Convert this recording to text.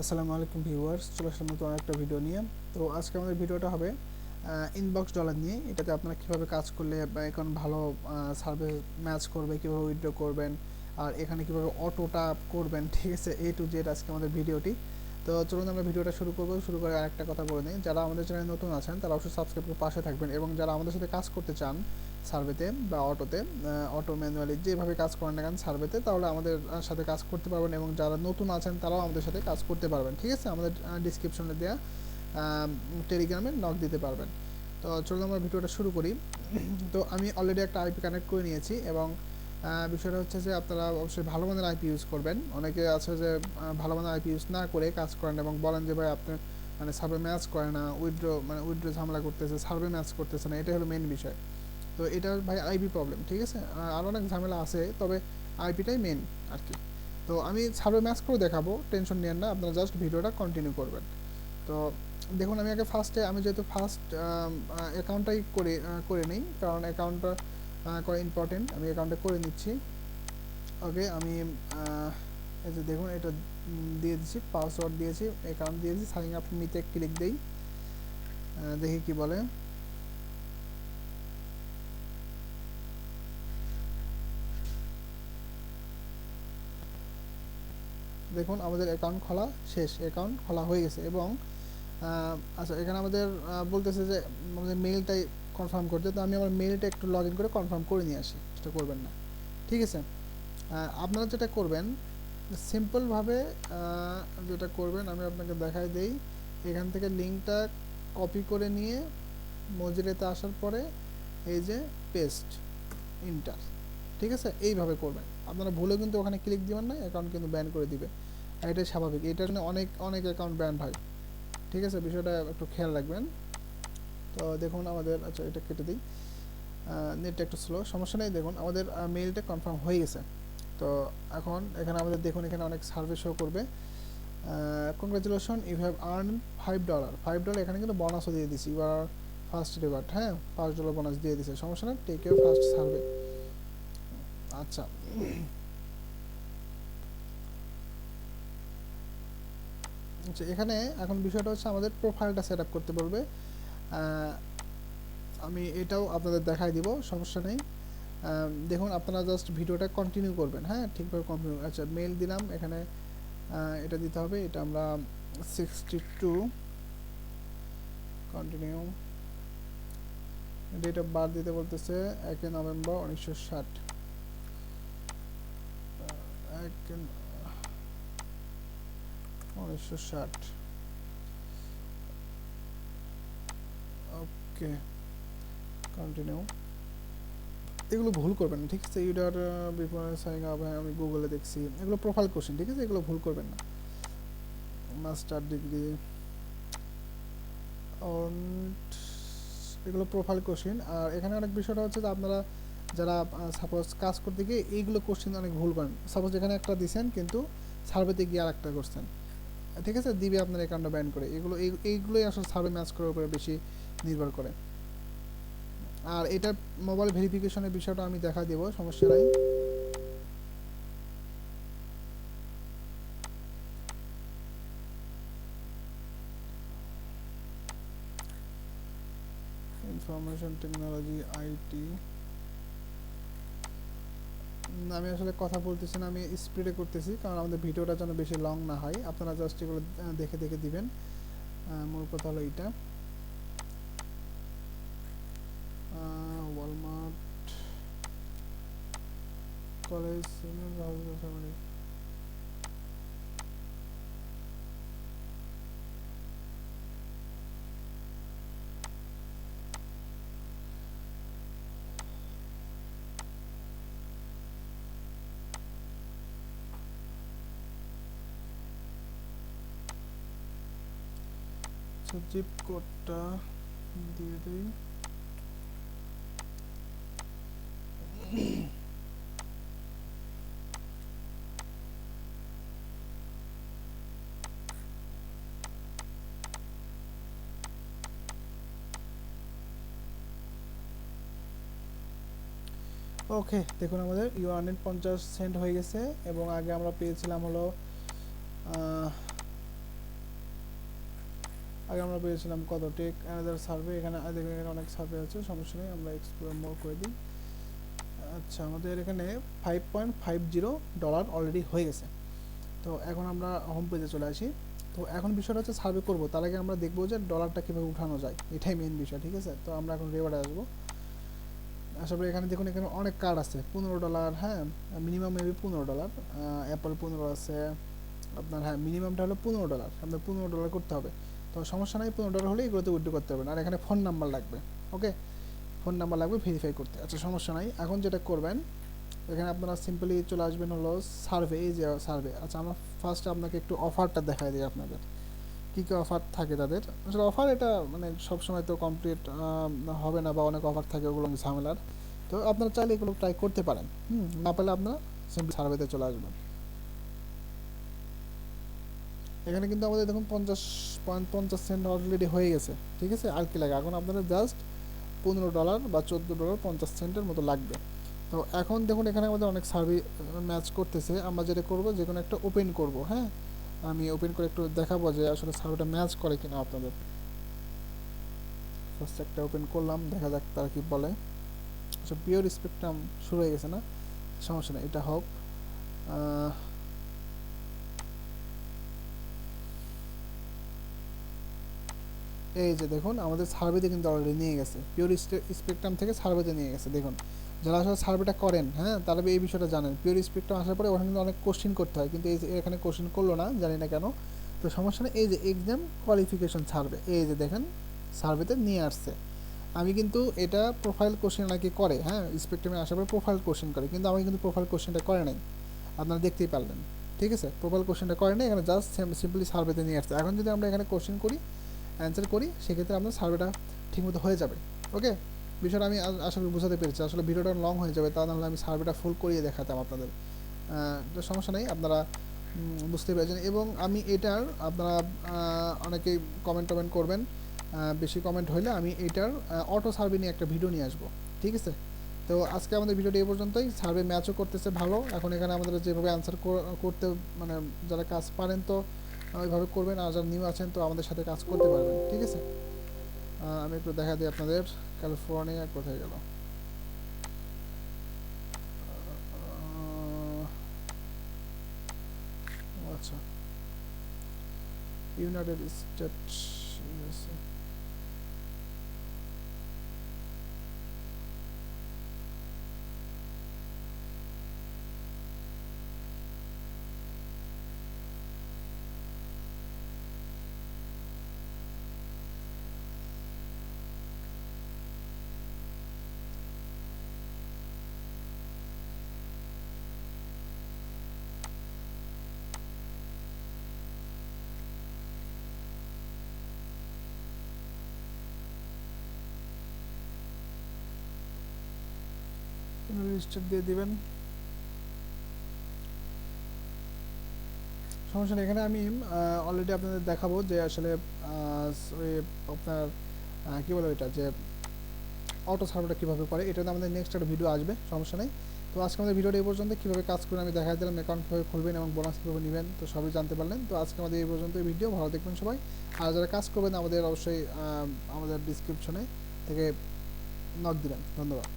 আসসালামু আলাইকুম ভিউয়ার্স, চলে আসলাম নতুন একটা ভিডিও নিয়ে। তো আজকে আমাদের ভিডিওটা হবে ইনবক্স ডলার নিয়ে। এটাতে আপনারা কীভাবে কাজ করলে বা এখন ভালো সার্ভে ম্যাচ করবে, কীভাবে উইথড্র করবেন, আর এখানে কীভাবে অটোটা করবেন, ঠিক আছে, এ টু জেড আজকে আমাদের ভিডিওটি। তো চলুন আমরা ভিডিওটা শুরু করে আরেকটা কথা বলে নিই। যারা আমাদের চ্যানেলে নতুন আছেন তারা অবশ্যই সাবস্ক্রাইব করে পাশে থাকবেন, এবং যারা আমাদের সাথে কাজ করতে চান সার্ভেতে বা অটোতে, অটো ম্যানুয়ালি যেভাবে কাজ করেন না কেন সার্ভেতে, তাহলে আমাদের সাথে কাজ করতে পারবেন, এবং যারা নতুন আছেন তারাও আমাদের সাথে কাজ করতে পারবেন, ঠিক আছে। আমাদের ডিসক্রিপশনে দেওয়া টেলিগ্রামে নক দিতে পারবেন। তো চলুন আমরা ভিডিওটা শুরু করি। তো আমি অলরেডি একটা আইপি কানেক্ট করে নিয়েছি, এবং বিষয়টা হচ্ছে যে আপনারা অবশ্যই ভালো মানের আইপি ইউজ করবেন। অনেকে আছে যে ভালো মানের আইপি ইউজ না করে কাজ করেন এবং বলেন যে ভাই আপনি মানে সার্ভে ম্যাচ করে না, উইথড্র ঝামেলা করতেছে, সার্ভে ম্যাচ করতেছে না, এটা হলো মেন বিষয়। তো এটা ভাই আইপি প্রবলেম, ঠিক আছে। আরও অনেক ঝামেলা আছে, তবে আইপিটাই মেন আর কি। তো আমি সার্ভে ম্যাচ করে দেখাবো, টেনশন নেন না, আপনারা জাস্ট ভিডিওটা কন্টিনিউ করবেন। তো দেখুন, আমি আগে আমি যেহেতু ফার্স্ট অ্যাকাউন্টটাই করে নিই, কারণ অ্যাকাউন্টটা করা ইম্পর্টেন্ট। আমি অ্যাকাউন্টটা করে নিচ্ছি। ওকে, আমি এই যে দেখুন এটা দিয়ে দিচ্ছি, পাসওয়ার্ড দিয়েছি, অ্যাকাউন্ট দিয়েছি, সাইন আপ নিতে ক্লিক দিই, দেখি কি বলে। দেখুন আমাদের অ্যাকাউন্ট খোলা শেষ, অ্যাকাউন্ট খোলা হয়ে গেছে। এবং আচ্ছা, এখানে আমাদের বলতেছে যে আমাদের মেইলটাই কনফার্ম করতে, তো আমি আমার মেইলটা একটু লগ ইন করে কনফার্ম করে নিয়ে আসি, সেটা করবেন না, ঠিক আছে। আপনারা যেটা করবেন সিম্পলভাবে, যেটা করবেন আমি আপনাকে দেখাই দেই। এখান থেকে লিঙ্কটা কপি করে নিয়ে মজিলাতে আসার পরে এই যে পেস্ট ইন্টার, ঠিক আছে, এইভাবে করবেন। আপনারা ভুলে কিন্তু ওখানে ক্লিক দিবেন না, অ্যাকাউন্ট কিন্তু ব্যান করে দিবে। আর এটাই স্বাভাবিক, এটার জন্য অনেক অনেক অ্যাকাউন্ট ব্যান হয়, ঠিক আছে, বিষয়টা একটু খেয়াল রাখবেন। তো দেখুন আমাদের, আচ্ছা এটা কেটে দিই, নেটটা একটু স্লো, সমস্যা নেই। দেখুন আমাদের মেইলটা কনফার্ম হয়ে গেছে। তো এখন এখানে আমাদের দেখুন এখানে অনেক সার্ভে শো করবে। কংগ্রাচুলেশন, ইউ হ্যাভ আর্ন $5 এখানে কিন্তু বোনাসও দিয়ে দিছি, ইউ আর ফার্স্ট রিওয়ার্ড, হ্যাঁ $5 বোনাস দিয়ে দিছে, সমস্যা নেই, টেক ইউর ফার্স্ট সার্ভে। আচ্ছা, আচ্ছা এখানে এখন বিষয়টা হচ্ছে আমাদের প্রোফাইলটা সেট আপ করতে বলবে। আমি এটাও আপনাদের দেখাই দিব, সমস্যা নেই। দেখুন আপনারা জাস্ট ভিডিওটা কন্টিনিউ করবেন, হ্যাঁ ঠিকভাবে কন্টিনিউ। আচ্ছা মেল দিলাম, এখানে এটা দিতে হবে, এটা আমরা 62 কন্টিনিউ। ডেট অফ বার্থ দিতে বলতেছে 1 নভেম্বর 1960, 1960। ওকে, কন্টিনিউ। এগুলো ভুল করবেন না, ঠিক আছে। ইউডার বিফোর সাইন আপ, আমি গুগলে দেখছি, এগুলো প্রোফাইল কোশ্চেন, ঠিক আছে, এগুলো ভুল করবেন না। মাস্টার ডিগ্রি, এগুলো প্রোফাইল কোশ্চেন। আর এখানে অনেক বিষয়টা হচ্ছে যে আপনারা যারা সাপোজ কাজ করতে গিয়ে এইগুলো কোশ্চেন অনেক ভুল করেন। সাপোজ এখানে একটা দিছেন কিন্তু সার্ভেতে গিয়ে আর একটা করছেন, ঠিক আছে, দিবে আপনার অ্যাকাউন্টটা ব্যান করে। এইগুলোই আসলে সার্ভে ম্যাচ করার উপরে বেশি নির্ভর করে। আর এটা মোবাইল ভেরিফিকেশনের বিষয়টা আমি দেখা দেবো, সমস্যা নাই। ইনফরমেশন টেকনোলজি আইটি, আমি আসলে কথা বলতেছি না, আমি স্পিডে করতেছি, কারণ আমাদের ভিডিওটা যেন বেশি লং না হয়। আপনারা জাস্ট এগুলো দেখে দেখে দিবেন, মূল কথা হলো এইটা। ওয়ালমার্ট কলেজ, জিপ কোডটা দিয়ে দিই। ওকে, দেখুন আমাদের $50 হয়ে গেছে, এবং আগে আমরা পেয়েছিলাম হলো আগে আমরা পেয়েছিলাম কত টেক অ্যানাদার সার্ভে, এখানে দেখুন এখানে অনেক সার্ভে আছে, সমস্যা নেই, আমরা এক্সপ্লোর মোর করে দিই। আচ্ছা আমাদের এখানে $5.50 অলরেডি হয়ে গেছে। তো এখন আমরা হোম পেজে চলে আসি। তো এখন বিষয়টা হচ্ছে সার্ভে করবো, তার আগে আমরা দেখবো যে ডলারটা কীভাবে উঠানো যায়, এটাই মেন বিষয়, ঠিক আছে। তো আমরা এখন রেওয়ার্ডে আসবো। আসার পরে এখানে দেখুন এখানে অনেক কার্ড আছে, $15, হ্যাঁ মিনিমাম মেবি $15, অ্যাপল 15 আছে আপনার, হ্যাঁ মিনিমামটা হলো $15, আপনার $15 করতে হবে। তো সমস্যা নাই, $15 হলে এগুলোতে উইথড্র করতে পারবেন। আর এখানে ফোন নাম্বার লাগবে, ওকে ফোন নাম্বার লাগবে ভেরিফাই করতে। আচ্ছা সমস্যা নাই, এখন যেটা করবেন এখানে আপনারা সিম্পলি চলে আসবেন হলো সার্ভে, এই যে সার্ভে। আচ্ছা আমরা ফার্স্ট আপনাকে একটু অফারটা দেখাই দিই আপনাদের, কী কী অফার থাকে তাদের। আসলে অফার এটা মানে সবসময় তো কমপ্লিট হবে না, বা অনেক অফার থাকে, ওগুলো ঝামেলার। তো আপনারা চাইলে এগুলো ট্রাই করতে পারেন, না পেলে আপনারা সিম্পলি সার্ভেতে চলে আসবেন। এখানে কিন্তু আমাদের দেখুন 50.50 সেন্ট অলরেডি হয়ে গেছে, ঠিক আছে। আর কি লাগে, এখন আপনাদের জাস্ট $15 বা $14.50 মতো লাগবে। তো এখন দেখুন এখানে আমাদের অনেক সার্ভে ম্যাচ করতেছে, আমরা যেটা করব যে কোনো একটা ওপেন করব, হ্যাঁ আমি ওপেন করে একটু দেখাবো যে আসলে সার্ভেটা ম্যাচ করে কিনা আপনাদের। ফার্স্ট একটা ওপেন করলাম, দেখা যাক তারা কি বলে। আচ্ছা পিওর স্পেকট্রাম শুরু হয়ে গেছে না, সমস্যা নেই, এটা হোক। এই যে দেখুন আমাদের সার্ভেতে কিন্তু অলরেডি নিয়ে গেছে, পিওর স্পেকট্রাম থেকে সার্ভেতে নিয়ে গেছে। দেখুন যারা আসলে সার্ভেটা করেন, হ্যাঁ তারা এই বিষয়টা জানেন, পিওর স্পেকট্রাম আসার পরে ওখানে কিন্তু অনেক কোশ্চিন করতে হয়, কিন্তু এই যে এখানে কোশ্চিন করলো না, জানি না কেন। তো সমস্যা নেই, এই যে এক্সাম কোয়ালিফিকেশন সার্ভে, এই যে দেখেন সার্ভেতে নিয়ে আসছে। আমি কিন্তু এটা প্রোফাইল কোশ্চেন নাকি করে, হ্যাঁ স্পেকট্রামে আসার পরে প্রোফাইল কোশ্চেন করে, কিন্তু আমি কিন্তু প্রোফাইল কোশ্চেনটা করে নাই, আপনারা দেখতেই পারলেন, ঠিক আছে। প্রোফাইল কোশ্চেনটা করে নাই, এখানে জাস্ট সিম্পলি সার্ভেতে নিয়ে আসছে। এখন যদি আমরা এখানে কোশ্চেন করি, অ্যান্সার করি, সেক্ষেত্রে আপনার সার্ভেটা ঠিকমতো হয়ে যাবে, ওকে। বিষয়টা আমি আশা করি বুঝাতে পেরেছি, আসলে ভিডিওটা লং হয়ে যাবে, তা নাহলে আমি সার্ভেটা ফুল করিয়ে দেখাতাম আপনাদের। তো সমস্যা নেই, আপনারা বুঝতে পেরেছেন। এবং আমি এটার আপনারা অনেকেই কমেন্ট করবেন, বেশি কমেন্ট হলে আমি এটার অটো সার্ভে নিয়ে একটা ভিডিও নিয়ে আসবো, ঠিক আছে। তো আজকে আমাদের ভিডিওটি এই পর্যন্তই। সার্ভে ম্যাচও করতেছে ভালো, এখন এখানে আমাদের যেভাবে অ্যান্সার করতে মানে যারা কাজ পারেন তো ওইভাবে করবেন, আর যারা নিউ আছেন তো আমাদের সাথে কাজ করতে পারবেন, ঠিক আছে। আমি একটু দেখা দিই আপনাদের, ক্যালিফোর্নিয়া কোথায় গেল, আচ্ছা ইউনাইটেড স্টেটস ইউএসএ। রেজিস্টার দিয়ে দিবেন, সমস্যা নেই। এখানে আমি অলরেডি আপনাদের দেখাবো যে আসলে ওই আপনার কী বলে ওইটা, যে অটো সার্ভেটা কীভাবে করে, এটাতে আমাদের নেক্সট একটা ভিডিও আসবে, সমস্যা নেই। তো আজকে আমাদের ভিডিওটা এই পর্যন্ত, কীভাবে কাজ করে আমি দেখা দিলাম, অ্যাকাউন্ট কীভাবে খুলবেন এবং বোনাস কীভাবে নেবেন, তো সবই জানতে পারলেন। তো আজকে আমাদের এই পর্যন্ত ভিডিও, ভালো দেখবেন সবাই। আর যারা কাজ করবেন আমাদের অবশ্যই আমাদের ডিসক্রিপশনে থেকে নক দিবেন। ধন্যবাদ।